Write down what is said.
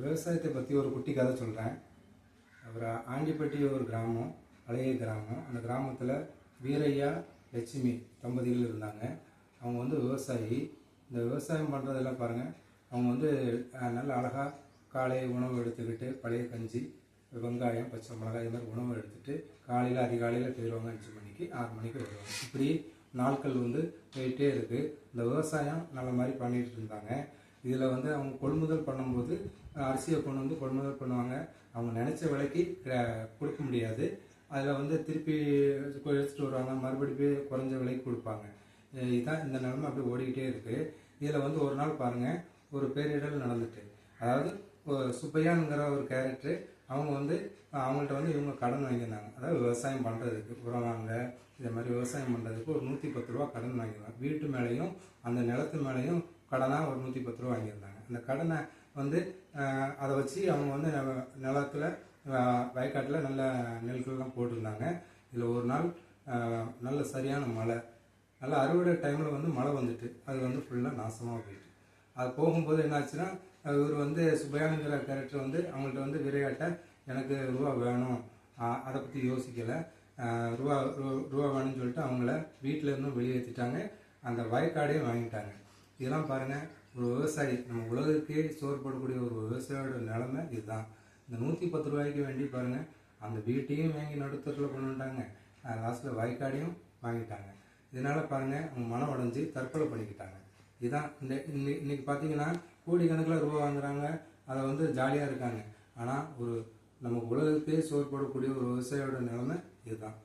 விவசாயத்தை பற்றி ஒரு குட்டி கதை சொல்கிறேன். அப்புறம் ஆண்டிப்பட்டி ஒரு கிராமம், பழைய கிராமம். அந்த கிராமத்தில் வீரையா லட்சுமி தம்பதிகள் இருந்தாங்க. அவங்க வந்து விவசாயி. இந்த விவசாயம் பண்ணுறதெல்லாம் பாருங்கள், அவங்க வந்து நல்ல அழகாக காலை உணவு எடுத்துக்கிட்டு பழைய கஞ்சி, வெங்காயம், பச்சை மிளகாய் இது மாதிரி உணவு எடுத்துகிட்டு காலையில் அதிகாலையில் போயிடுவாங்க. 5 மணிக்கு 6 மணிக்கு வருவாங்க. இப்படி நாட்கள் வந்து போயிட்டே இருக்குது. இந்த விவசாயம் நல்ல மாதிரி பண்ணிகிட்டு இருந்தாங்க. இதில் வந்து அவங்க கொள்முதல் பண்ணும்போது அரிசியை கொண்டு வந்து கொள்முதல் பண்ணுவாங்க. அவங்க நினச்ச விலைக்கு கொடுக்க முடியாது. அதில் வந்து திருப்பி எடுத்துகிட்டு வருவாங்க, மறுபடியும் குறைஞ்ச விலைக்கு கொடுப்பாங்க. இதுதான் இந்த நிலைமை அப்படி ஓடிக்கிட்டே இருக்குது. இதில் வந்து ஒரு நாள் பாருங்கள், ஒரு பேரிடர் நடந்துட்டு, அதாவது சுப்பையாங்கிற ஒரு கேரக்டரு அவங்க வந்து அவங்கள்ட்ட வந்து இவங்க கடன் வாங்கியிருந்தாங்க. அதாவது விவசாயம் பண்ணுறதுக்கு உரம் வாங்க, இதே மாதிரி விவசாயம் பண்ணுறதுக்கு ஒரு 110 ரூபா கடன் வாங்கியிருந்தாங்க. வீட்டு மேலேயும் அந்த நிலத்து மேலேயும் கடனாக ஒரு 110 ரூபா வாங்கியிருந்தாங்க. அந்த கடனை வந்து அதை வச்சு அவங்க வந்து நிலத்தில் வயக்காட்டில் நல்ல நெல்கள்லாம் போட்டிருந்தாங்க. இதில் ஒரு நாள் நல்ல சரியான மழை, நல்ல அறுவடை டைமில் வந்து மழை வந்துட்டு அது வந்து ஃபுல்லாக நாசமாக போயிட்டு, அது போகும்போது என்னாச்சுன்னா, இவர் வந்து சுப்பையானுங்கிற கேரக்டர் வந்து அவங்கள்ட்ட வந்து விரையாட்ட எனக்கு ரூபா வேணும், அதை பற்றி யோசிக்கலை, ரூபா வேணும்னு சொல்லிட்டு அவங்கள வீட்டில் இருந்தும் வெளியேற்றிட்டாங்க. அந்த வயக்காடையும் வாங்கிட்டாங்க. இதெல்லாம் பாருங்கள், ஒரு விவசாயி, நம்ம உலகத்துக்கே சோறு போடக்கூடிய ஒரு விவசாயியோட நிலைமை இதுதான். இந்த 110 ரூபாய்க்கு வேண்டி பாருங்கள், அந்த வீட்டையும் வாங்கி நடுத்தரில் கொண்டு வந்துட்டாங்க, லாஸ்ட்டில் வயக்காடையும் வாங்கிட்டாங்க. இதனால் பாருங்கள், அவங்க மனம் உடைஞ்சு தற்கொலை பண்ணிக்கிட்டாங்க. இதுதான் இன்னைக்கு பார்த்தீங்கன்னா கோடிக்கணக்கில் ரூபா வாங்குறாங்க, அதை வந்து ஜாலியாக இருக்காங்க. ஆனால் ஒரு நம்ம உலகத்தையே சோறு போடக்கூடிய ஒரு விவசாயியோட நிலைமை இதுதான்.